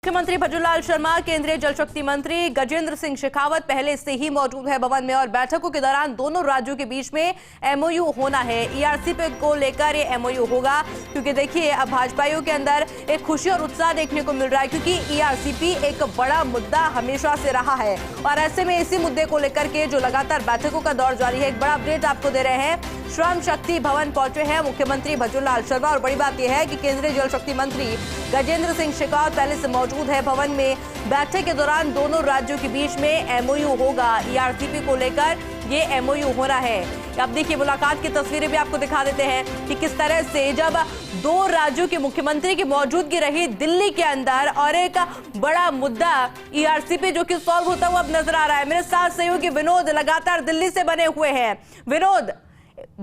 मुख्यमंत्री भजनलाल शर्मा, केंद्रीय जल शक्ति मंत्री गजेंद्र सिंह शेखावत पहले से ही मौजूद है भवन में और बैठकों के दौरान दोनों राज्यों के बीच में एमओयू होना है। ईआरसीपी को लेकर ये एमओयू होगा क्योंकि देखिए अब भाजपाइयों के अंदर एक खुशी और उत्साह देखने को मिल रहा है क्योंकि ईआरसीपी एक बड़ा मुद्दा हमेशा से रहा है और ऐसे में इसी मुद्दे को लेकर के जो लगातार बैठकों का दौर जारी है, एक बड़ा अपडेट आपको दे रहे हैं। श्रम शक्ति भवन पहुंचे हैं मुख्यमंत्री भजनलाल शर्मा और बड़ी बात यह है कि केंद्रीय जल शक्ति मंत्री गजेंद्र सिंह शेखावत पहले से मौजूद है भवन में। बैठक के दौरान दोनों राज्यों के बीच में एमओयू होगा। ईआरसीपी को लेकर ये एमओयू हो रहा है। अब देखिए मुलाकात की तस्वीरें भी आपको दिखा देते हैं कि किस तरह से जब दो राज्यों के मुख्यमंत्री की मौजूदगी रही दिल्ली के अंदर और एक बड़ा मुद्दा ईआरसीपी जो कि सॉल्व होता हुआ अब नजर आ रहा है। मेरे साथ सहयोगी विनोद लगातार दिल्ली से बने हुए हैं। विनोद,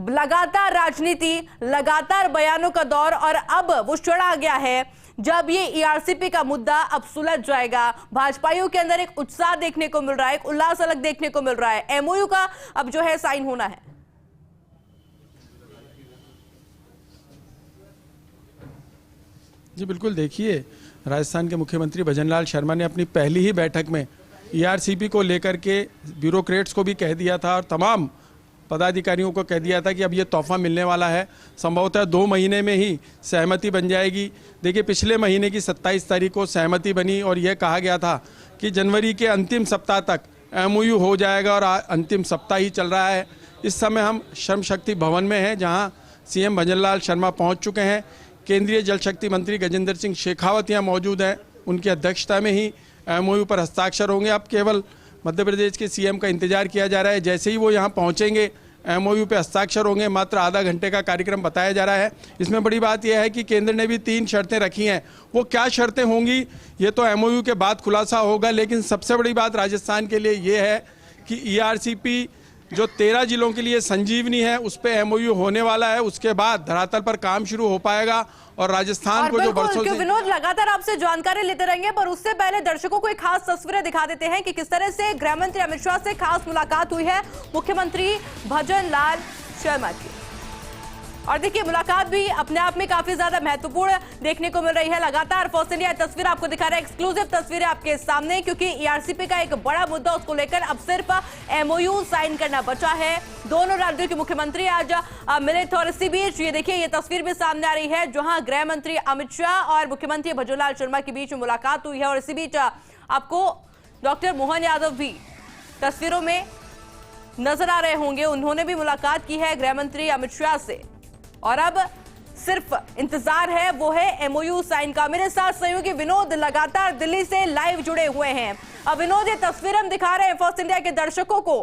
लगातार राजनीति, लगातार बयानों का दौर और अब वो चढ़ा गया है जब ये ईआरसीपी का मुद्दा अब सुलझ जाएगा। भाजपाइयों के अंदर एक उत्साह देखने को मिल रहा है, एक उल्लास अलग देखने को मिल रहा है। एमओयू का अब जो है साइन होना है। जी बिल्कुल, देखिए राजस्थान के मुख्यमंत्री भजनलाल शर्मा ने अपनी पहली ही बैठक में ईआरसीपी को लेकर के ब्यूरोक्रेट्स को भी कह दिया था और तमाम पदाधिकारियों को कह दिया था कि अब ये तोहफा मिलने वाला है, संभवतः 2 महीने में ही सहमति बन जाएगी। देखिए पिछले महीने की 27 तारीख को सहमति बनी और यह कहा गया था कि जनवरी के अंतिम सप्ताह तक एमओयू हो जाएगा और अंतिम सप्ताह ही चल रहा है। इस समय हम श्रम शक्ति भवन में हैं जहां सीएम भजनलाल शर्मा पहुंच चुके हैं। केंद्रीय जल शक्ति मंत्री गजेंद्र सिंह शेखावत यहाँ मौजूद हैं, उनकी अध्यक्षता में ही एमओयू पर हस्ताक्षर होंगे। अब केवल मध्य प्रदेश के सीएम का इंतजार किया जा रहा है। जैसे ही वो यहाँ पहुँचेंगे एमओयू पे हस्ताक्षर होंगे। मात्र आधा घंटे का कार्यक्रम बताया जा रहा है। इसमें बड़ी बात यह है कि केंद्र ने भी 3 शर्तें रखी हैं। वो क्या शर्तें होंगी ये तो एमओयू के बाद खुलासा होगा, लेकिन सबसे बड़ी बात राजस्थान के लिए ये है कि ईआरसीपी जो 13 जिलों के लिए संजीवनी है उस पर एमओयू होने वाला है। उसके बाद धरातल पर काम शुरू हो पाएगा और राजस्थान को जो बरसों से विनोद लगातार आपसे जानकारी लेते रहेंगे, पर उससे पहले दर्शकों को एक खास तस्वीरें दिखा देते हैं कि किस तरह से गृह मंत्री अमित शाह से खास मुलाकात हुई है मुख्यमंत्री भजनलाल शर्मा की। और देखिए मुलाकात भी अपने आप में काफी ज्यादा महत्वपूर्ण देखने को मिल रही है। लगातार फर्स्ट इंडिया तस्वीर आपको दिखा रहा है, एक्सक्लूसिव तस्वीरें आपके सामने, क्योंकि ईआरसीपी का एक बड़ा मुद्दा उसको लेकर अब सिर्फ एमओयू साइन करना बचा है। दोनों राज्यों के मुख्यमंत्री आज मिले थे और इसी बीच ये देखिए ये तस्वीर भी सामने आ रही है जहां गृह मंत्री अमित शाह और मुख्यमंत्री भजनलाल शर्मा के बीच मुलाकात हुई है। और इसी बीच आपको डॉक्टर मोहन यादव भी तस्वीरों में नजर आ रहे होंगे। उन्होंने भी मुलाकात की है गृह मंत्री अमित शाह से और अब सिर्फ इंतजार है वो है एमओयू साइन का। मेरे साथ सहयोगी विनोद लगातार दिल्ली से लाइव जुड़े हुए हैं। अब विनोद ये तस्वीर हम दिखा रहे हैं फर्स्ट इंडिया के दर्शकों को,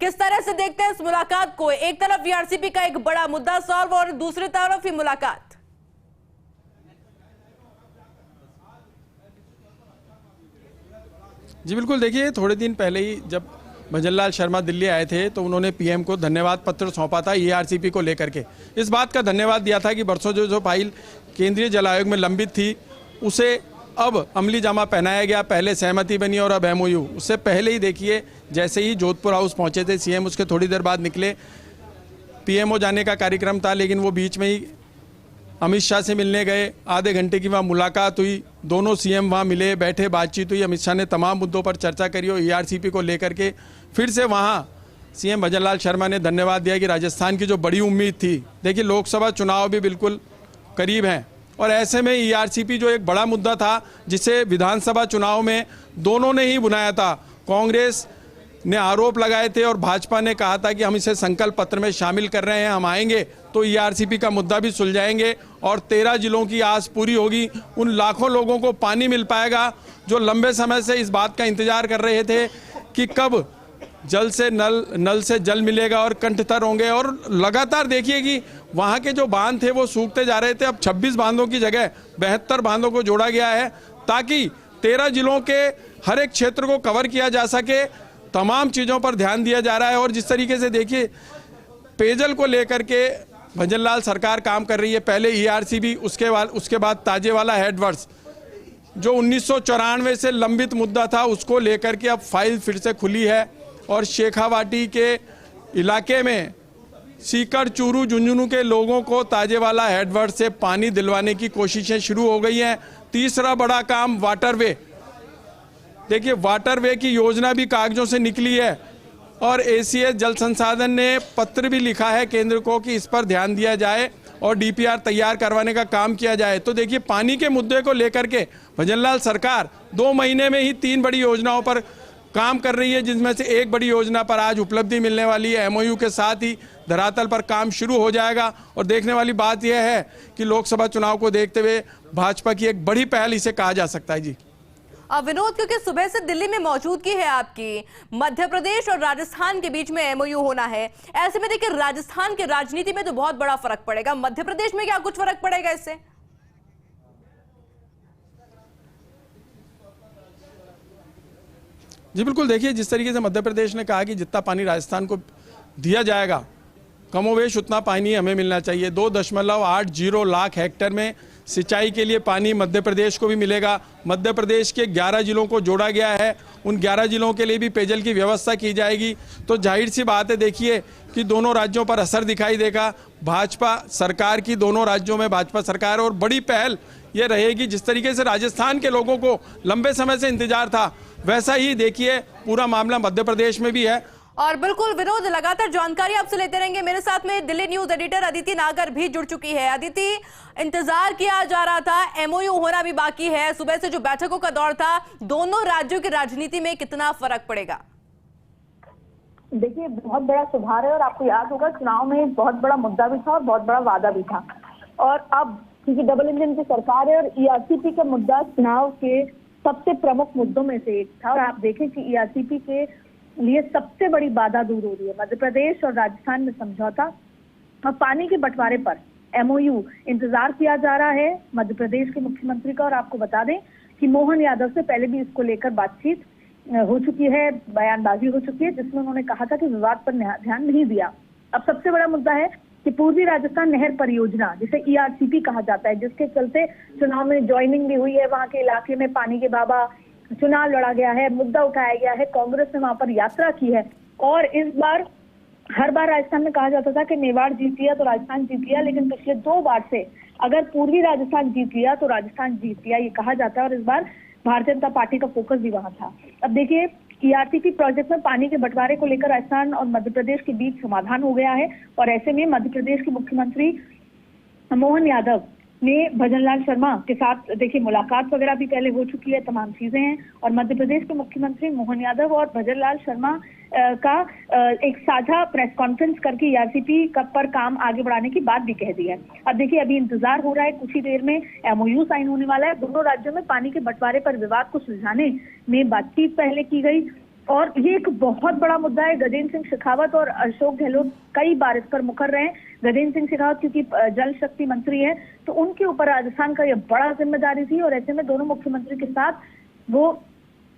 किस तरह से देखते हैं इस मुलाकात को। एक तरफ ईआरसीपी का एक बड़ा मुद्दा सॉल्व और दूसरी तरफ ही मुलाकात। जी बिल्कुल, देखिए थोड़े दिन पहले ही जब भजनलाल शर्मा दिल्ली आए थे तो उन्होंने पीएम को धन्यवाद पत्र सौंपा था ईआरसीपी को लेकर के। इस बात का धन्यवाद दिया था कि बरसों जो फाइल केंद्रीय जल आयोग में लंबित थी उसे अब अमली जामा पहनाया गया। पहले सहमति बनी और अब एमओयू। उससे पहले ही देखिए जैसे ही जोधपुर हाउस पहुंचे थे सीएम, उसके थोड़ी देर बाद निकले। पीएमओ जाने का कार्यक्रम था लेकिन वो बीच में ही अमित शाह से मिलने गए। आधे घंटे की वहाँ मुलाकात हुई, दोनों सीएम वहाँ मिले, बैठे, बातचीत हुई। अमित शाह ने तमाम मुद्दों पर चर्चा करी और ईआरसीपी को लेकर के फिर से वहाँ सीएम भजनलाल शर्मा ने धन्यवाद दिया कि राजस्थान की जो बड़ी उम्मीद थी, देखिए लोकसभा चुनाव भी बिल्कुल करीब हैं और ऐसे में ईआरसीपी जो एक बड़ा मुद्दा था जिसे विधानसभा चुनाव में दोनों ने ही बुलाया था। कांग्रेस ने आरोप लगाए थे और भाजपा ने कहा था कि हम इसे संकल्प पत्र में शामिल कर रहे हैं, हम आएंगे तो ईआरसीपी का मुद्दा भी सुलझाएंगे और 13 जिलों की आस पूरी होगी। उन लाखों लोगों को पानी मिल पाएगा जो लंबे समय से इस बात का इंतजार कर रहे थे कि कब जल से नल से जल मिलेगा और कंठतर होंगे। और लगातार देखिए कि वहाँ के जो बांध थे वो सूखते जा रहे थे। अब 26 बांधों की जगह 72 बांधों को जोड़ा गया है ताकि 13 जिलों के हर एक क्षेत्र को कवर किया जा सके। तमाम चीज़ों पर ध्यान दिया जा रहा है और जिस तरीके से देखिए पेयजल को लेकर के भजनलाल सरकार काम कर रही है। पहले ईआरसीबी, उसके बाद ताजेवाला हेडवर्ड्स जो 1994 से लंबित मुद्दा था उसको लेकर के अब फाइल फिर से खुली है और शेखावाटी के इलाके में सीकर, चूरू, झुंझुनू के लोगों को ताजेवाला हेडवर्ड से पानी दिलवाने की कोशिशें शुरू हो गई हैं। तीसरा बड़ा काम वाटरवे। देखिए, वाटरवे की योजना भी कागजों से निकली है और एसीएस जल संसाधन ने पत्र भी लिखा है केंद्र को कि इस पर ध्यान दिया जाए और डीपीआर तैयार करवाने का काम किया जाए। तो देखिए, पानी के मुद्दे को लेकर के भजनलाल सरकार 2 महीने में ही 3 बड़ी योजनाओं पर काम कर रही है, जिसमें से एक बड़ी योजना पर आज उपलब्धि मिलने वाली है। एमओयू के साथ ही धरातल पर काम शुरू हो जाएगा। और देखने वाली बात यह है कि लोकसभा चुनाव को देखते हुए भाजपा की एक बड़ी पहल इसे कहा जा सकता है। जी विनोद, क्योंकि सुबह से दिल्ली में मौजूदगी है आपकी, मध्य प्रदेश और राजस्थान के बीच में एमओयू होना है, ऐसे में देखिए राजस्थान की राजनीति में तो बहुत बड़ा फर्क पड़ेगा, मध्य प्रदेश में क्या कुछ फर्क पड़ेगा इससे? जी बिल्कुल, देखिए जिस तरीके से मध्य प्रदेश ने कहा कि जितना पानी राजस्थान को दिया जाएगा कमोवेश उतना पानी हमें मिलना चाहिए। 2.80 लाख हेक्टेयर में सिंचाई के लिए पानी मध्य प्रदेश को भी मिलेगा। मध्य प्रदेश के 11 जिलों को जोड़ा गया है, उन 11 जिलों के लिए भी पेयजल की व्यवस्था की जाएगी। तो जाहिर सी बात है, देखिए कि दोनों राज्यों पर असर दिखाई देगा। भाजपा सरकार की दोनों राज्यों में भाजपा सरकार, और बड़ी पहल ये रहेगी जिस तरीके से राजस्थान के लोगों को लंबे समय से इंतजार था, वैसा ही देखिए पूरा मामला मध्य प्रदेश में भी है। और बिल्कुल विनोद, लगातार जानकारी आपसे लेते रहेंगे। मेरे साथ में दिल्ली न्यूज एडिटर अदिति नागर भी जुड़ चुकी है। अदिति, इंतजार किया जा रहा था, एमओयू होना भी बाकी है, सुबह से जो बैठकों का दौर था, दोनों राज्यों की राजनीति में कितना फर्क पड़ेगा? देखिए, बहुत बड़ा सुधार है और आपको याद होगा चुनाव में बहुत बड़ा मुद्दा भी था और बहुत बड़ा वादा भी था। और अब क्योंकि डबल इंजन की सरकार है और ईआरसीपी का मुद्दा चुनाव के सबसे प्रमुख मुद्दों में से एक था, और आप देखें कि ईआरसीपी के लिए सबसे बड़ी बाधा दूर हो रही है। मध्य प्रदेश और राजस्थान में समझौता और पानी के बंटवारे पर एमओयू इंतजार किया जा रहा है मध्य प्रदेश के मुख्यमंत्री का। और आपको बता दें कि मोहन यादव से पहले भी इसको लेकर बातचीत हो चुकी है, बयानबाजी हो चुकी है, जिसमें उन्होंने कहा था कि विवाद पर ध्यान नहीं दिया। अब सबसे बड़ा मुद्दा है कि पूर्वी राजस्थान नहर परियोजना, जिसे ईआरसीपी कहा जाता है, जिसके चलते चुनाव में ज्वाइनिंग भी हुई है, वहां के इलाके में पानी के बाबा चुनाव लड़ा गया है, मुद्दा उठाया गया है, कांग्रेस ने वहां पर यात्रा की है। और इस बार हर बार राजस्थान में कहा जाता था कि मेवाड़ जीत लिया तो राजस्थान जीत लिया, लेकिन पिछले 2 बार से अगर पूर्वी राजस्थान जीत लिया तो राजस्थान जीत लिया, ये कहा जाता है। और इस बार भारतीय जनता पार्टी का फोकस भी वहां था। अब देखिए, ईआरसीपी प्रोजेक्ट में पानी के बंटवारे को लेकर राजस्थान और मध्य प्रदेश के बीच समाधान हो गया है। और ऐसे में मध्य प्रदेश के मुख्यमंत्री मोहन यादव ने भजनलाल शर्मा के साथ देखिए मुलाकात वगैरह भी पहले हो चुकी है, तमाम चीजें हैं। और मध्य प्रदेश के मुख्यमंत्री मोहन यादव और भजनलाल शर्मा का एक साझा प्रेस कॉन्फ्रेंस करके ईआरसीपी पर काम आगे बढ़ाने की बात भी कह दी है। अब देखिए, अभी इंतजार हो रहा है, कुछ ही देर में एमओयू साइन होने वाला है। दोनों राज्यों में पानी के बंटवारे पर विवाद को सुलझाने में बातचीत पहले की गई और ये एक बहुत बड़ा मुद्दा है। गजेंद्र सिंह शेखावत और अशोक गहलोत कई बार इस पर मुखर रहे हैं। गजेंद्र सिंह शेखावत क्योंकि जल शक्ति मंत्री है, तो उनके ऊपर राजस्थान का यह बड़ा जिम्मेदारी थी। और ऐसे में दोनों मुख्यमंत्री के साथ वो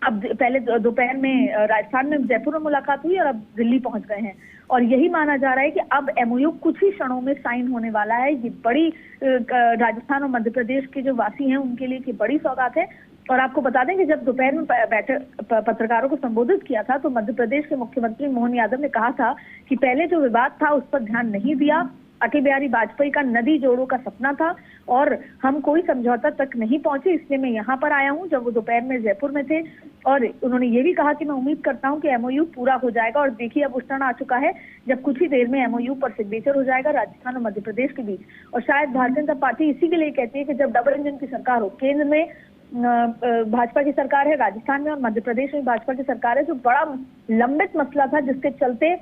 अब पहले दोपहर में राजस्थान में जयपुर में मुलाकात हुई और अब दिल्ली पहुंच गए हैं। और यही माना जा रहा है कि अब एमओयू कुछ ही क्षणों में साइन होने वाला है। ये बड़ी राजस्थान और मध्य प्रदेश के जो वासी हैं उनके लिए ये बड़ी सौगात है। और आपको बता दें कि जब दोपहर में पत्रकारों को संबोधित किया था तो मध्य प्रदेश के मुख्यमंत्री मोहन यादव ने कहा था कि पहले जो विवाद था उस पर ध्यान नहीं दिया। अटल बिहारी वाजपेयी का नदी जोड़ों का सपना था और हम कोई समझौता तक नहीं पहुंचे, इसलिए मैं यहाँ पर आया हूँ, जब वो दोपहर में जयपुर में थे। और उन्होंने ये भी कहा कि मैं उम्मीद करता हूँ कि एमओयू पूरा हो जाएगा। और देखिए, अब उस क्षण आ चुका है जब कुछ ही देर में एमओयू पर सिग्नेचर हो जाएगा राजस्थान और मध्य प्रदेश के बीच। और शायद भारतीय जनता पार्टी इसी के लिए कहती है कि जब डबल इंजन की सरकार हो, केंद्र में भाजपा की सरकार है, राजस्थान में और मध्य प्रदेश में भाजपा की सरकार है, जो बड़ा लंबित मसला था जिसके चलते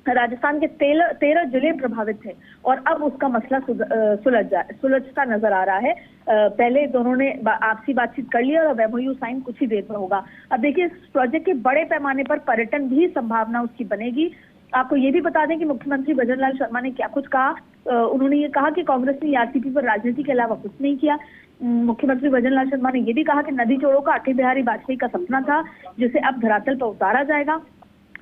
राजस्थान के 13 जिले प्रभावित थे और अब उसका मसला सुलझता नजर आ रहा है। पहले दोनों ने आपसी बातचीत कर ली और अब एमओयू साइन कुछ ही देर में होगा। अब देखिए, इस प्रोजेक्ट के बड़े पैमाने पर पर्यटन भी संभावना उसकी बनेगी। आपको ये भी बता दें कि मुख्यमंत्री भजनलाल शर्मा ने क्या कुछ कहा। उन्होंने ये कहा कि कांग्रेस ने ईआरसीपी पर राजनीति के अलावा कुछ नहीं किया। मुख्यमंत्री भजनलाल शर्मा ने ये भी कहा कि नदी जोड़ों का अटल बिहारी वाजपेयी का सपना था, जिसे अब धरातल पर उतारा जाएगा।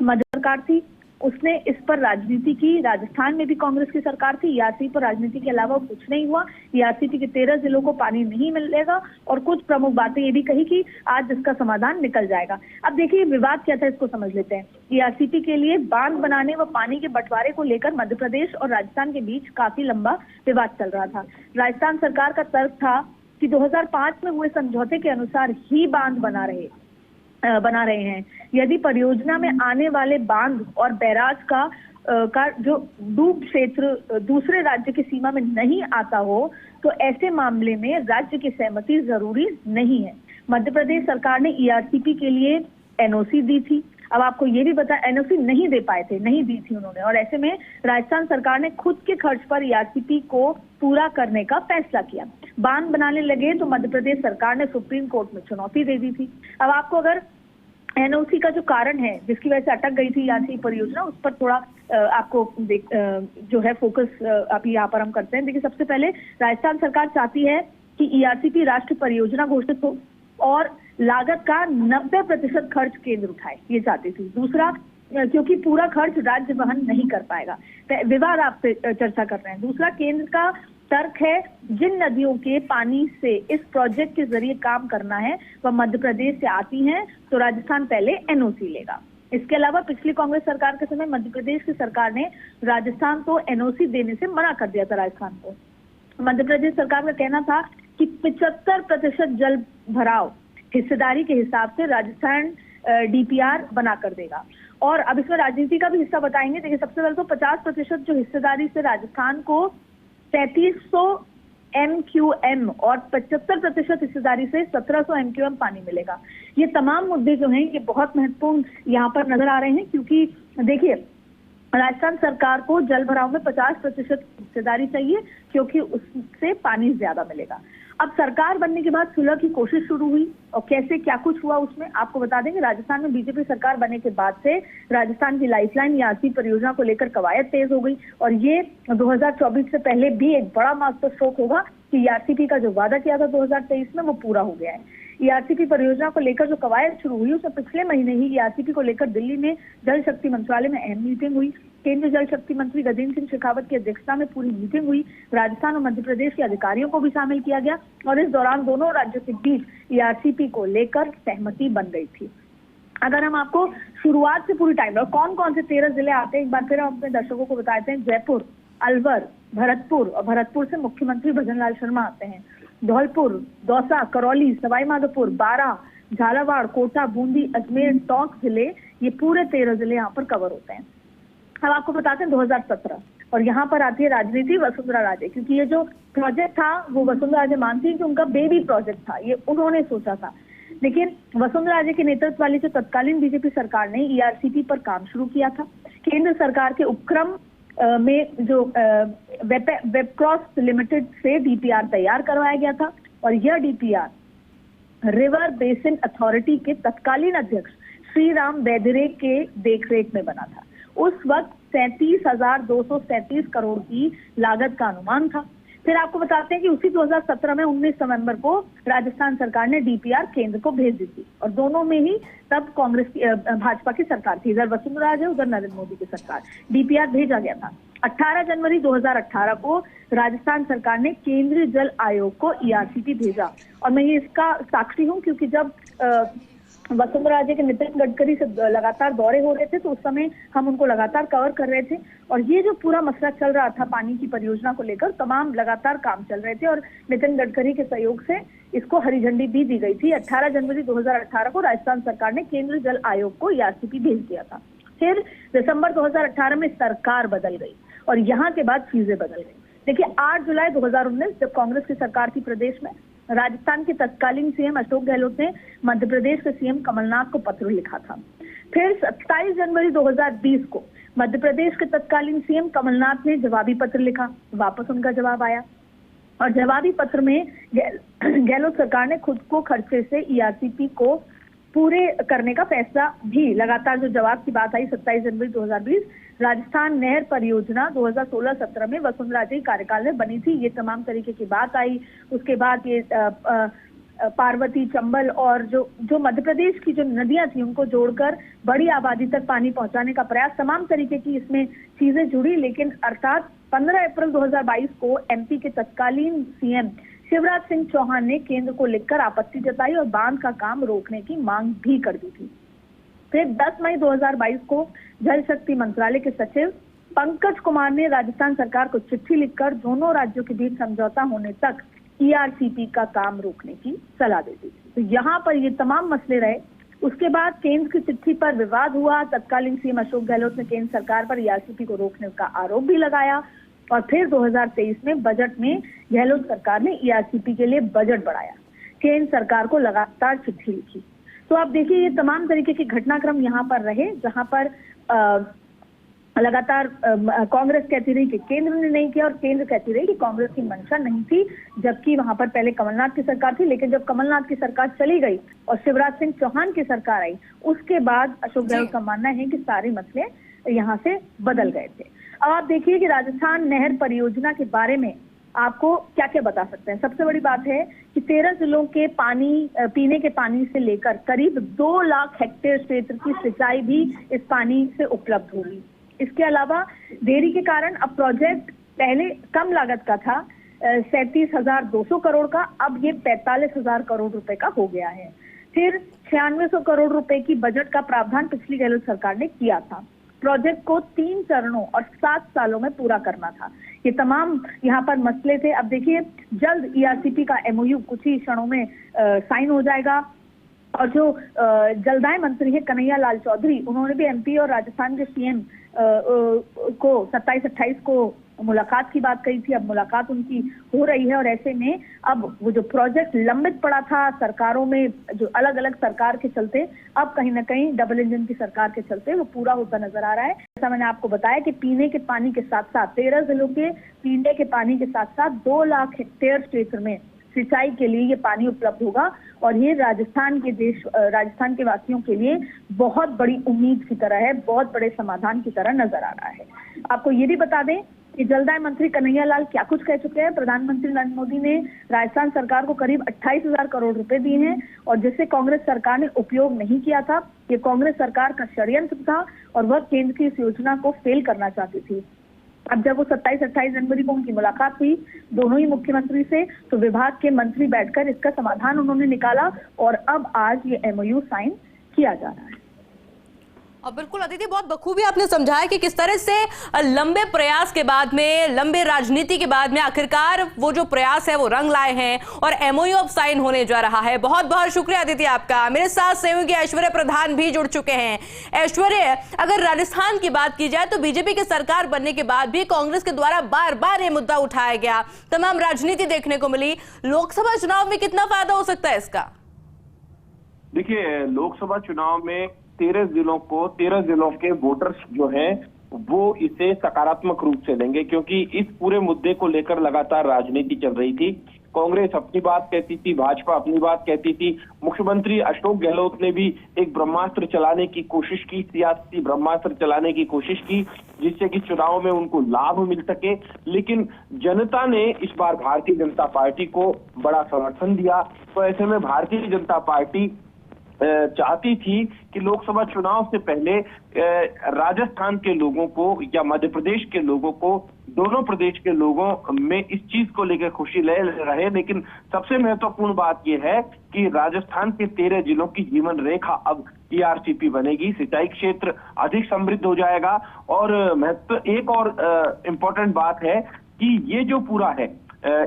मध्य सरकार थी, उसने इस पर राजनीति की। राजस्थान में भी कांग्रेस की सरकार थी, ईआरसीपी पर राजनीति के अलावा कुछ नहीं हुआ। ईआरसीपी के 13 जिलों को पानी नहीं मिलेगा और कुछ प्रमुख बातें ये भी कही कि आज इसका समाधान निकल जाएगा। अब देखिए, विवाद क्या था, इसको समझ लेते हैं। ईआरसीपी के लिए बांध बनाने व पानी के बंटवारे को लेकर मध्य प्रदेश और राजस्थान के बीच काफी लंबा विवाद चल रहा था। राजस्थान सरकार का तर्क था कि 2005 में हुए समझौते के अनुसार ही बांध बना रहे हैं। यदि परियोजना में आने वाले बांध और बैराज का जो डूब क्षेत्र दूसरे राज्य की सीमा में नहीं आता हो तो ऐसे मामले में राज्य की सहमति जरूरी नहीं है। मध्य प्रदेश सरकार ने ईआरसीपी के लिए एनओसी दी थी। अब आपको ये भी बता, एनओसी नहीं दे पाए थे, नहीं दी थी उन्होंने, और ऐसे में राजस्थान सरकार ने खुद के खर्च पर ईआरसीपी को पूरा करने का फैसला किया। बांध बनाने लगे तो मध्य प्रदेश सरकार ने सुप्रीम कोर्ट में चुनौती दे दी थी। अब आपको अगर एनओसी का जो कारण है जिसकी वजह से अटक गई थी ईआरसीपी परियोजना, उस पर थोड़ा आपको जो है फोकस अभी यहाँ पर हम करते हैं। देखिए, सबसे पहले राजस्थान सरकार चाहती है कि ईआरसीपी राष्ट्रीय परियोजना घोषित हो और लागत का 90% खर्च केंद्र उठाए, ये चाहती थी। दूसरा, क्योंकि पूरा खर्च राज्य वहन नहीं कर पाएगा, विवाद आप पे चर्चा कर रहे हैं। दूसरा, केंद्र का तर्क है जिन नदियों के पानी से इस प्रोजेक्ट के जरिए काम करना है वह मध्य प्रदेश से आती हैं तो राजस्थान पहले एनओसी लेगा। इसके अलावा पिछली कांग्रेस सरकार के समय मध्य प्रदेश की सरकार ने राजस्थान को एनओसी देने से मना कर दिया था। राजस्थान को मध्य प्रदेश सरकार का कहना था कि 75% जल भराव हिस्सेदारी के हिसाब से राजस्थान डीपीआर बना कर देगा। और अब इसमें राजनीति का भी हिस्सा बताएंगे। देखिए, सबसे पहले तो 50% जो हिस्सेदारी से राजस्थान को 3300 MQM और 75% हिस्सेदारी से 1700 MQM पानी मिलेगा। ये तमाम मुद्दे जो हैं ये बहुत महत्वपूर्ण यहाँ पर नजर आ रहे हैं, क्योंकि देखिए, राजस्थान सरकार को जल भराव में 50% हिस्सेदारी चाहिए क्योंकि उससे पानी ज्यादा मिलेगा। अब सरकार बनने के बाद सुलह की कोशिश शुरू हुई और कैसे क्या कुछ हुआ उसमें आपको बता देंगे। राजस्थान में बीजेपी सरकार बनने के बाद से राजस्थान की लाइफलाइन ईआरसीपी परियोजना को लेकर कवायद तेज हो गई और ये 2024 से पहले भी एक बड़ा मास्टर स्ट्रोक होगा कि ईआरसीपी का जो वादा किया था 2023 में वो पूरा हो गया है। ईआरसीपी परियोजना को लेकर जो कवायद शुरू हुई उसमें पिछले महीने ही ईआरसीपी को लेकर दिल्ली में जल शक्ति मंत्रालय में अहम मीटिंग हुई। केंद्रीय जल शक्ति मंत्री गजेंद्र सिंह शेखावत की अध्यक्षता में पूरी मीटिंग हुई। राजस्थान और मध्य प्रदेश के अधिकारियों को भी शामिल किया गया और इस दौरान दोनों राज्यों के बीच ईआरसीपी को लेकर सहमति बन गई थी। अगर हम आपको शुरुआत से पूरी टाइम कौन कौन से 13 जिले आते हैं एक बार फिर हम अपने दर्शकों को बताते हैं। जयपुर, अलवर, भरतपुर और भरतपुर से मुख्यमंत्री भजनलाल शर्मा आते हैं। धौलपुर, दौसा, करौली, सवाई माधोपुर, बारां, झालावाड़, कोटा, बूंदी, अजमेर, टोंक जिले, ये पूरे 13 जिले यहाँ पर कवर होते हैं। अब आपको बताते हैं 2017 और यहाँ पर आती है राजनीति वसुंधरा राजे, क्योंकि ये जो प्रोजेक्ट था वो वसुंधरा राजे मानती है कि उनका बेबी प्रोजेक्ट था, ये उन्होंने सोचा था। लेकिन वसुंधरा राजे के नेतृत्व वाली जो तत्कालीन बीजेपी सरकार ने ईआरसीपी पर काम शुरू किया था। केंद्र सरकार के उपक्रम में जो वेबक्रॉस लिमिटेड से डीपीआर तैयार करवाया गया था और यह डीपीआर रिवर बेसिन अथॉरिटी के तत्कालीन अध्यक्ष श्री राम वैद्यरे के देखरेख में बना था। उस वक्त 37,237 करोड़ की लागत का अनुमान था। फिर आपको बताते हैं कि उसी 2017 में 19 नवंबर को राजस्थान सरकार ने डीपीआर केंद्र को भेज दी थी और दोनों में ही तब कांग्रेस की भाजपा की सरकार थी, इधर वसुंधरा राजे उधर नरेंद्र मोदी की सरकार। डीपीआर भेजा गया था। 18 जनवरी 2018 को राजस्थान सरकार ने केंद्रीय जल आयोग को ईआरसीपी भेजा और मैं ये इसका साक्षी हूँ क्योंकि जब वसुंधरा राजे के नितिन गडकरी से लगातार दौरे हो रहे थे तो उस समय हम उनको लगातार कवर कर रहे थे और ये जो पूरा मसला चल रहा था पानी की परियोजना को लेकर तमाम लगातार काम चल रहे थे और नितिन गडकरी के सहयोग से इसको हरी झंडी भी दी गई थी। 18 जनवरी 2018 को राजस्थान सरकार ने केंद्रीय जल आयोग को ईआरसीपी भेज दिया था। फिर दिसंबर 2018 में सरकार बदल गई और यहाँ के बाद चीजें बदल गई। देखिए, 8 जुलाई 2019 जब कांग्रेस की सरकार थी प्रदेश में, राजस्थान के तत्कालीन सीएम अशोक गहलोत ने मध्य प्रदेश के सीएम कमलनाथ को पत्र लिखा था। फिर 27 जनवरी 2020 को मध्य प्रदेश के तत्कालीन सीएम कमलनाथ ने जवाबी पत्र लिखा, वापस उनका जवाब आया और जवाबी पत्र में गहलोत सरकार ने खुद को खर्चे से ईआरसीपी को पूरे करने का फैसला भी, लगातार जो जवाब की बात आई 27 जनवरी 2020, राजस्थान नहर परियोजना 2016-17 में वसुंधरा राजे कार्यकाल में बनी थी, ये तमाम तरीके की बात आई। उसके बाद ये पार्वती, चंबल और जो मध्य प्रदेश की जो नदियां थी उनको जोड़कर बड़ी आबादी तक पानी पहुंचाने का प्रयास, तमाम तरीके की इसमें चीजें जुड़ी। लेकिन अर्थात 15 अप्रैल 2022 को एमपी के तत्कालीन सीएम शिवराज सिंह चौहान ने केंद्र को लिखकर आपत्ति जताई और बांध का काम रोकने की मांग भी कर दी थी। फिर 10 मई 2022 को जल शक्ति मंत्रालय के सचिव पंकज कुमार ने राजस्थान सरकार को चिट्ठी लिखकर दोनों राज्यों के बीच समझौता होने तक ईआरसीपी का काम रोकने की सलाह देती थी। तो यहाँ पर ये तमाम मसले रहे। उसके बाद केंद्र की चिट्ठी पर विवाद हुआ। तत्कालीन सीएम अशोक गहलोत ने केंद्र सरकार पर ईआरसीपी को रोकने का आरोप भी लगाया और फिर 2023 में बजट में गहलोत सरकार ने ईआरसीपी के लिए बजट बढ़ाया, केंद्र सरकार को लगातार चिट्ठी लिखी। तो आप देखिए ये तमाम तरीके के घटनाक्रम यहाँ पर रहे, जहां पर लगातार कांग्रेस कहती रही कि केंद्र ने नहीं किया और केंद्र कहती रही कि कांग्रेस की मंशा नहीं थी, जबकि वहां पर पहले कमलनाथ की सरकार थी। लेकिन जब कमलनाथ की सरकार चली गई और शिवराज सिंह चौहान की सरकार आई, उसके बाद अशोक गहलोत का मानना है कि सारे मसले यहाँ से बदल गए थे। अब आप देखिए कि राजस्थान नहर परियोजना के बारे में आपको क्या क्या बता सकते हैं। सबसे बड़ी बात है कि 13 जिलों के पानी, पीने के पानी से लेकर करीब 2 लाख हेक्टेयर क्षेत्र की सिंचाई भी इस पानी से उपलब्ध होगी। इसके अलावा देरी के कारण अब प्रोजेक्ट पहले कम लागत का था 37,200 करोड़ का, अब ये 45,000 करोड़ रुपए का हो गया है। फिर 9600 करोड़ रुपए की बजट का प्रावधान पिछली गहलोत सरकार ने किया था। प्रोजेक्ट को 3 चरणों और 7 सालों में पूरा करना था। ये तमाम यहाँ पर मसले थे। अब देखिए जल्द ईआरसीपी का एमओयू कुछ ही क्षणों में साइन हो जाएगा और जो जलदाय मंत्री है कन्हैया लाल चौधरी, उन्होंने भी एमपी और राजस्थान के सीएम को 27-28 को मुलाकात की बात कही थी। अब मुलाकात उनकी हो रही है और ऐसे में अब वो जो प्रोजेक्ट लंबित पड़ा था सरकारों में, जो अलग अलग सरकार के चलते, अब कहीं ना कहीं डबल इंजन की सरकार के चलते वो पूरा होता नजर आ रहा है। जैसा मैंने आपको बताया कि पीने के पानी के साथ साथ 13 जिलों के पीने के पानी के साथ साथ 2 लाख हेक्टेयर क्षेत्र में सिंचाई के लिए ये पानी उपलब्ध होगा और ये राजस्थान के वासियों के लिए बहुत बड़ी उम्मीद की तरह है, बहुत बड़े समाधान की तरह नजर आ रहा है। आपको ये भी बता दें कि जलदाय मंत्री कन्हैया लाल क्या कुछ कह चुके हैं। प्रधानमंत्री नरेंद्र मोदी ने राजस्थान सरकार को करीब 28,000 करोड़ रुपए दिए हैं और जिसे कांग्रेस सरकार ने उपयोग नहीं किया था। ये कांग्रेस सरकार का षड्यंत्र था और वह केंद्र की इस योजना को फेल करना चाहती थी। अब जब वो 27-28 जनवरी को उनकी मुलाकात हुई दोनों ही मुख्यमंत्री से, तो विभाग के मंत्री बैठकर इसका समाधान उन्होंने निकाला और अब आज ये एमओयू साइन किया जा रहा है। और बिल्कुल अदिति, बहुत बखूबी आपने समझाया कि किस तरह से लंबे प्रयास के बाद में, लंबे राजनीति के बाद में आखिरकार वो जो प्रयास है वो रंग लाए हैं और एमओयू अब साइन होने जा रहा है। बहुत बहुत शुक्रिया अदिति आपका। मेरे साथ सहयोगी ऐश्वर्य प्रधान भी जुड़ चुके हैं। ऐश्वर्य, अगर राजस्थान की बात की जाए तो बीजेपी की सरकार बनने के बाद भी कांग्रेस के द्वारा बार बार ये मुद्दा उठाया गया, तमाम राजनीति देखने को मिली। लोकसभा चुनाव में कितना फायदा हो सकता है इसका? देखिए, लोकसभा चुनाव में 13 जिलों के वोटर्स जो हैं वो इसे सकारात्मक रूप से लेंगे, क्योंकि इस पूरे मुद्दे को लेकर लगातार राजनीति चल रही थी। कांग्रेस अपनी बात कहती थी, भाजपा अपनी बात कहती थी। मुख्यमंत्री अशोक गहलोत ने भी एक ब्रह्मास्त्र चलाने की कोशिश की, सियासी ब्रह्मास्त्र चलाने की कोशिश की, जिससे कि चुनाव में उनको लाभ मिल सके। लेकिन जनता ने इस बार भारतीय जनता पार्टी को बड़ा समर्थन दिया। तो ऐसे में भारतीय जनता पार्टी चाहती थी कि लोकसभा चुनाव से पहले राजस्थान के लोगों को या मध्य प्रदेश के लोगों को, दोनों प्रदेश के लोगों में इस चीज को लेकर खुशी ले रहे। लेकिन सबसे महत्वपूर्ण बात यह है कि राजस्थान के 13 जिलों की जीवन रेखा अब ईआरसीपी बनेगी, सिंचाई क्षेत्र अधिक समृद्ध हो जाएगा। और एक और इम्पोर्टेंट बात है कि ये जो पूरा है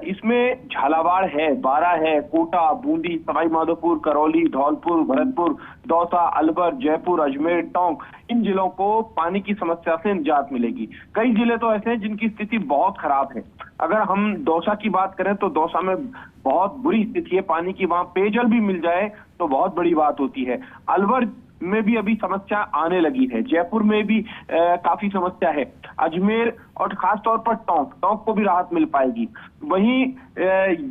इसमें झालावाड़ है, बारा है, कोटा, बूंदी, सवाई माधोपुर, करौली, धौलपुर, भरतपुर, दौसा, अलवर, जयपुर, अजमेर, टोंक, इन जिलों को पानी की समस्या से निजात मिलेगी। कई जिले तो ऐसे हैं जिनकी स्थिति बहुत खराब है। अगर हम दौसा की बात करें तो दौसा में बहुत बुरी स्थिति है पानी की, वहां पेयजल भी मिल जाए तो बहुत बड़ी बात होती है। अलवर में भी अभी समस्या आने लगी है, जयपुर में भी काफी समस्या है, अजमेर और खासतौर पर टोंक को भी राहत मिल पाएगी। वहीं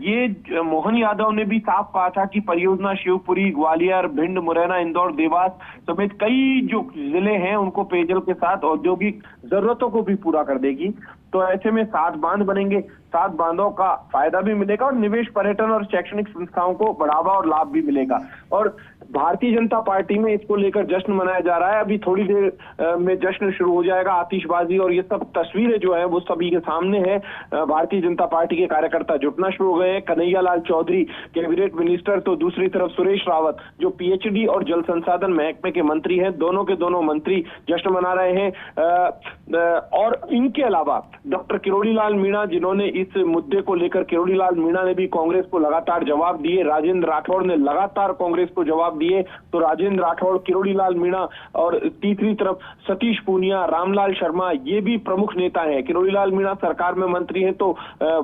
ये मोहन यादव ने भी साफ कहा था कि परियोजना शिवपुरी, ग्वालियर, भिंड, मुरैना, इंदौर, देवास समेत कई जो जिले हैं उनको पेयजल के साथ औद्योगिक जरूरतों को भी पूरा कर देगी। तो ऐसे में 7 बांध बनेंगे, 7 बांधों का फायदा भी मिलेगा और निवेश, पर्यटन और शैक्षणिक संस्थाओं को बढ़ावा और लाभ भी मिलेगा। और भारतीय जनता पार्टी में इसको लेकर जश्न मनाया जा रहा है। अभी थोड़ी देर में जश्न शुरू हो जाएगा, आतिशबाजी और ये सब तस्वीरें जो है वो सभी के सामने है। भारतीय जनता पार्टी के कार्यकर्ता जुटना शुरू हो गए हैं। कन्हैया लाल चौधरी कैबिनेट मिनिस्टर, तो दूसरी तरफ सुरेश रावत जो पीएचडी और जल संसाधन महकमे के मंत्री हैं, दोनों के दोनों मंत्री जश्न मना रहे हैं। और इनके अलावा डॉक्टर किरोड़ी लाल मीणा, जिन्होंने इस मुद्दे को लेकर, किरोड़ी लाल मीणा ने भी कांग्रेस को लगातार जवाब दिए, राजेंद्र राठौड़ ने लगातार कांग्रेस को जवाब दिए। तो राजेंद्र राठौड़, किरोड़ी लाल मीणा और तीसरी तरफ सतीश पूनिया, रामलाल शर्मा, ये भी प्रमुख नेता हैं। किरोड़ी लाल मीणा सरकार में मंत्री हैं, तो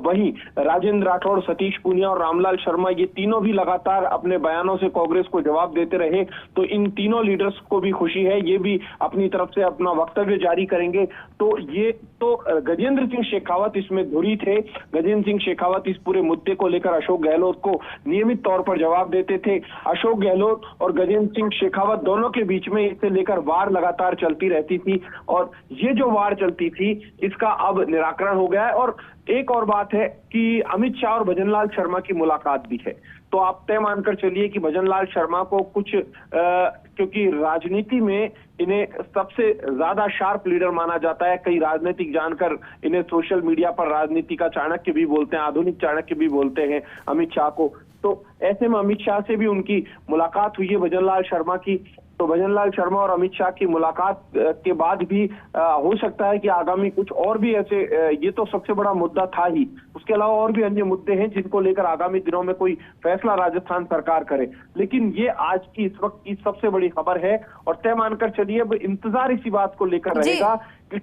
वहीं राजेंद्र राठौड़, सतीश पूनिया और रामलाल शर्मा, ये तीनों भी लगातार अपने बयानों से कांग्रेस को जवाब देते रहे। तो इन तीनों लीडर्स को भी खुशी है, ये भी अपनी तरफ से अपना वक्तव्य जारी करेंगे। तो ये तो गजेंद्र सिंह शेखावत इसमें धुरी थे। गजेंद्र सिंह शेखावत इस पूरे मुद्दे को लेकर अशोक गहलोत को नियमित तौर पर जवाब देते थे। अशोक गहलोत और गजेंद्र सिंह शेखावत दोनों के बीच में इसे लेकर वार लगातार चलती रहती थी, और ये जो वार चलती थी इसका अब निराकरण हो गया है। और एक और बात है कि अमित शाह और भजनलाल शर्मा की मुलाकात भी है। तो आप तय मानकर चलिए कि भजनलाल शर्मा को कुछ क्योंकि राजनीति में इन्हें सबसे ज्यादा शार्प लीडर माना जाता है, कई राजनीतिक जानकर इन्हें सोशल मीडिया पर राजनीति का चाणक्य भी बोलते हैं, आधुनिक चाणक्य भी बोलते हैं अमित शाह को। तो ऐसे में अमित शाह से भी उनकी मुलाकात हुई है भजनलाल शर्मा की। तो भजनलाल शर्मा और अमित शाह की मुलाकात के बाद भी हो सकता है कि आगामी कुछ और भी ऐसे, ये तो सबसे बड़ा मुद्दा था ही, उसके अलावा और भी अन्य मुद्दे हैं जिनको लेकर आगामी दिनों में कोई फैसला राजस्थान सरकार करे। लेकिन ये आज की इस वक्त की सबसे बड़ी खबर है, और तय मानकर चलिए अब इंतजार इसी बात को लेकर रहेगा कि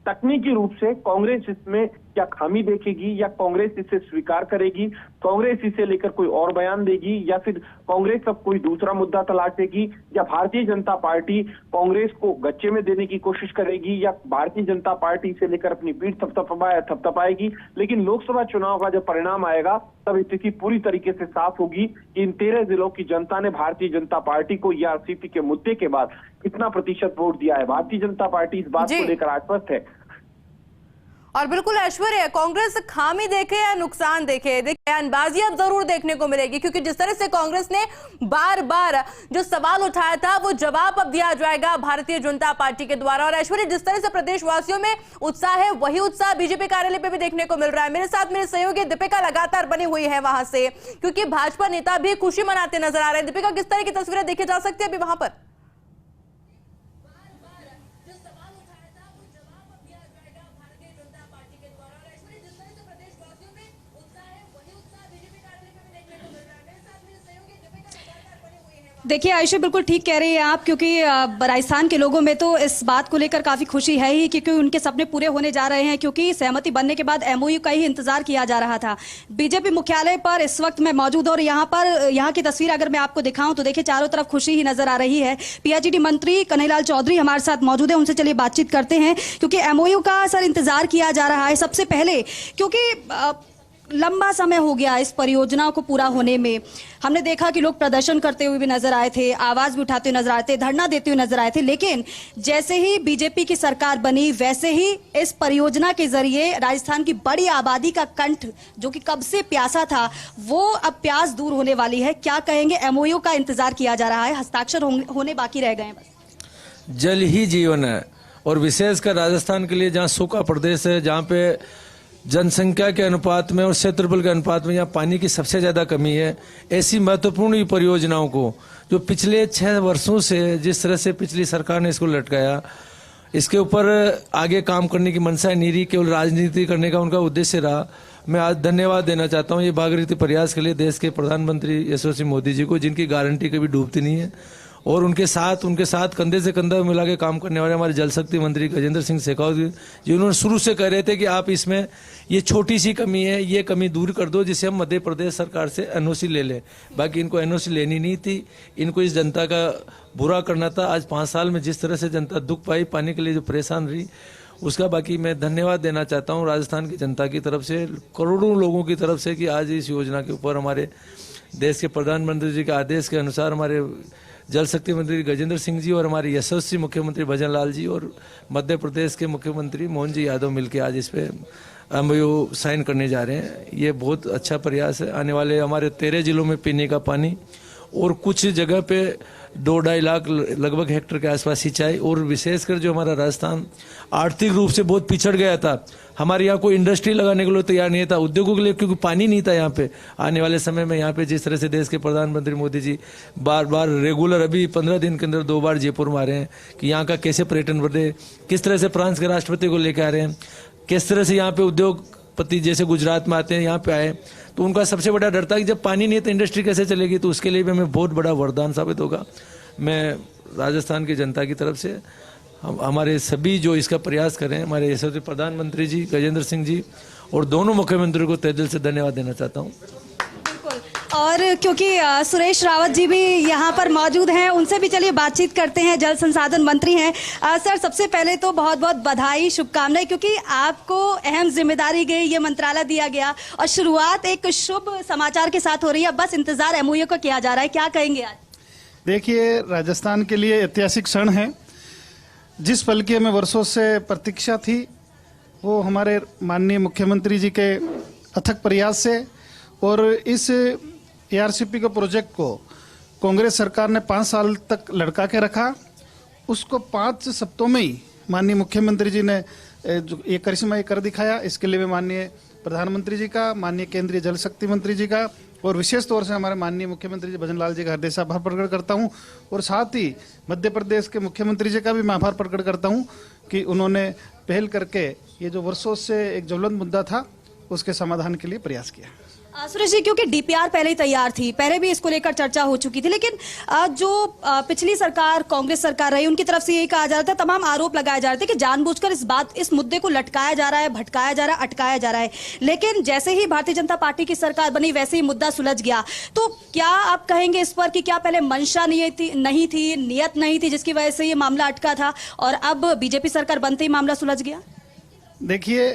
तकनीकी रूप से कांग्रेस इसमें क्या खामी देखेगी, या कांग्रेस इसे स्वीकार करेगी, कांग्रेस इसे लेकर कोई और बयान देगी, या फिर कांग्रेस अब कोई दूसरा मुद्दा तलाशेगी, या भारतीय जनता पार्टी कांग्रेस को गच्चे में देने की कोशिश करेगी, या भारतीय जनता पार्टी इसे लेकर अपनी पीठ थपथपाएगी। लेकिन लोकसभा चुनाव का जब परिणाम आएगा तब स्थिति पूरी तरीके से साफ होगी कि इन 13 जिलों की जनता ने भारतीय जनता पार्टी को ईआरसीपी के मुद्दे के बाद कितना प्रतिशत वोट दिया है। भारतीय जनता पार्टी इस बात को लेकर आश्वस्त है। और बिल्कुल ऐश्वर्य, कांग्रेस खामी देखे या नुकसान देखे, देखिए बयानबाजी अब जरूर देखने को मिलेगी, क्योंकि जिस तरह से कांग्रेस ने बार बार जो सवाल उठाया था वो जवाब अब दिया जाएगा भारतीय जनता पार्टी के द्वारा। और ऐश्वर्य, जिस तरह से प्रदेशवासियों में उत्साह है वही उत्साह बीजेपी कार्यालय पे भी देखने को मिल रहा है। मेरे साथ मेरे सहयोगी दीपिका लगातार बनी हुई है वहां से, क्योंकि भाजपा नेता भी खुशी मनाते नजर आ रहे हैं। दीपिका, किस तरह की तस्वीरें देखी जा सकती है अभी वहां पर? देखिए आयशा, बिल्कुल ठीक कह रही हैं आप, क्योंकि राजस्थान के लोगों में तो इस बात को लेकर काफी खुशी है ही, क्योंकि उनके सपने पूरे होने जा रहे हैं। क्योंकि सहमति बनने के बाद एमओयू का ही इंतजार किया जा रहा था। बीजेपी मुख्यालय पर इस वक्त मैं मौजूद हूं, और यहाँ की तस्वीर अगर मैं आपको दिखाऊं तो देखिए चारों तरफ खुशी ही नजर आ रही है। पीएचडी मंत्री कन्हैया लाल चौधरी हमारे साथ मौजूद है, उनसे चलिए बातचीत करते हैं, क्योंकि एमओयू का सर इंतजार किया जा रहा है सबसे पहले, क्योंकि लंबा समय हो गया इस परियोजना को पूरा होने में। हमने देखा कि लोग प्रदर्शन करते हुए भी नजर आए थे, आवाज भी उठाते हुए नजर आए थे, धरना देते हुए नजर आए थे, लेकिन जैसे ही बीजेपी की सरकार बनी वैसे ही इस परियोजना के जरिए राजस्थान की बड़ी आबादी का कंठ, जो कि कब से प्यासा था, वो अब प्यास दूर होने वाली है। क्या कहेंगे? एमओयू का इंतजार किया जा रहा है, हस्ताक्षर होने बाकी रह गए हैं बस। जल ही जीवन है, और विशेषकर राजस्थान के लिए जहाँ सूखा प्रदेश है, जहाँ पे जनसंख्या के अनुपात में और क्षेत्रफल के अनुपात में यहाँ पानी की सबसे ज्यादा कमी है, ऐसी महत्वपूर्ण परियोजनाओं को जो पिछले 6 वर्षों से जिस तरह से पिछली सरकार ने इसको लटकाया, इसके ऊपर आगे काम करने की मंशा नहीं रही, केवल राजनीति करने का उनका उद्देश्य रहा। मैं आज धन्यवाद देना चाहता हूँ ये भागीरथी प्रयास के लिए देश के प्रधानमंत्री यशस्वी मोदी जी को, जिनकी गारंटी कभी डूबती नहीं है, और उनके साथ कंधे से कंधा मिला के काम करने वाले हमारे जल शक्ति मंत्री गजेंद्र सिंह शेखावत जी, उन्होंने शुरू से कह रहे थे कि आप इसमें ये छोटी सी कमी है, ये कमी दूर कर दो, जिसे हम मध्य प्रदेश सरकार से एनओसी ले लें। बाकी इनको एनओसी लेनी नहीं थी, इनको इस जनता का बुरा करना था। आज 5 साल में जिस तरह से जनता दुख पाई, पानी के लिए जो परेशान रही, उसका बाकी मैं धन्यवाद देना चाहता हूँ राजस्थान की जनता की तरफ से, करोड़ों लोगों की तरफ से, कि आज इस योजना के ऊपर हमारे देश के प्रधानमंत्री जी के आदेश के अनुसार हमारे जल शक्ति मंत्री गजेंद्र सिंह जी और हमारे यशस्वी मुख्यमंत्री भजनलाल जी और मध्य प्रदेश के मुख्यमंत्री मोहन जी यादव मिलकर आज इस पे एमओयू साइन करने जा रहे हैं। ये बहुत अच्छा प्रयास है। आने वाले हमारे 13 जिलों में पीने का पानी और कुछ जगह पे 2-2.5 लाख लगभग हेक्टेयर के आसपास सिंचाई, और विशेषकर जो हमारा राजस्थान आर्थिक रूप से बहुत पिछड़ गया था, हमारे यहाँ कोई इंडस्ट्री लगाने के लिए तैयार नहीं था, उद्योगों के लिए, क्योंकि पानी नहीं था यहाँ पे। आने वाले समय में यहाँ पे जिस तरह से देश के प्रधानमंत्री मोदी जी बार बार रेगुलर अभी 15 दिन के अंदर 2 बार जयपुर में आ रहे हैं कि यहाँ का कैसे पर्यटन बढ़े, किस तरह से फ्रांस के राष्ट्रपति को लेकर आ रहे हैं, किस तरह से यहाँ पे उद्योगपति जैसे गुजरात में आते हैं यहाँ पे आए, तो उनका सबसे बड़ा डर था कि जब पानी नहीं है तो इंडस्ट्री कैसे चलेगी। तो उसके लिए भी हमें बहुत बड़ा वरदान साबित होगा। मैं राजस्थान की जनता की तरफ से हमारे सभी जो इसका प्रयास करें, हमारे यशस्वी प्रधानमंत्री जी गजेंद्र सिंह जी और दोनों मुख्यमंत्रियों को तहे दिल से धन्यवाद देना चाहता हूँ। और क्योंकि सुरेश रावत जी भी यहाँ पर मौजूद हैं, उनसे भी चलिए बातचीत करते हैं। जल संसाधन मंत्री हैं। सर, सबसे पहले तो बहुत बहुत बधाई, शुभकामनाएं, क्योंकि आपको अहम जिम्मेदारी गई, ये मंत्रालय दिया गया और शुरुआत एक शुभ समाचार के साथ हो रही है। बस इंतजार एमओयू का किया जा रहा है, क्या कहेंगे आज? देखिए, राजस्थान के लिए ऐतिहासिक क्षण है। जिस पल की हमें वर्षों से प्रतीक्षा थी, वो हमारे माननीय मुख्यमंत्री जी के अथक प्रयास से और इस एआरसीपी के प्रोजेक्ट को कांग्रेस सरकार ने 5 साल तक लटका के रखा, उसको 5 सप्ताहों में ही माननीय मुख्यमंत्री जी ने ये करिश्मा कर दिखाया। इसके लिए मैं माननीय प्रधानमंत्री जी का, माननीय केंद्रीय जल शक्ति मंत्री जी का और विशेष तौर से हमारे माननीय मुख्यमंत्री जी भजन लाल जी का हृदय से आभार प्रकट करता हूं। और साथ ही मध्य प्रदेश के मुख्यमंत्री जी का भी मैं आभार प्रकट करता हूं कि उन्होंने पहल करके ये जो वर्षों से एक ज्वलंत मुद्दा था, उसके समाधान के लिए प्रयास किया। सुरेश जी, क्योंकि डीपीआर पहले ही तैयार थी, पहले भी इसको लेकर चर्चा हो चुकी थी, लेकिन जो पिछली सरकार कांग्रेस सरकार रही, उनकी तरफ से यही कहा जा रहा था, तमाम आरोप लगाए जा रहे थे कि जानबूझकर इस मुद्दे को लटकाया जा रहा है, भटकाया जा रहा है, अटकाया जा रहा है। लेकिन जैसे ही भारतीय जनता पार्टी की सरकार बनी, वैसे ही मुद्दा सुलझ गया। तो क्या आप कहेंगे इस पर कि क्या पहले मंशा नहीं थी, नियत नहीं थी, जिसकी वजह से ये मामला अटका था और अब बीजेपी सरकार बनते ही मामला सुलझ गया? देखिए,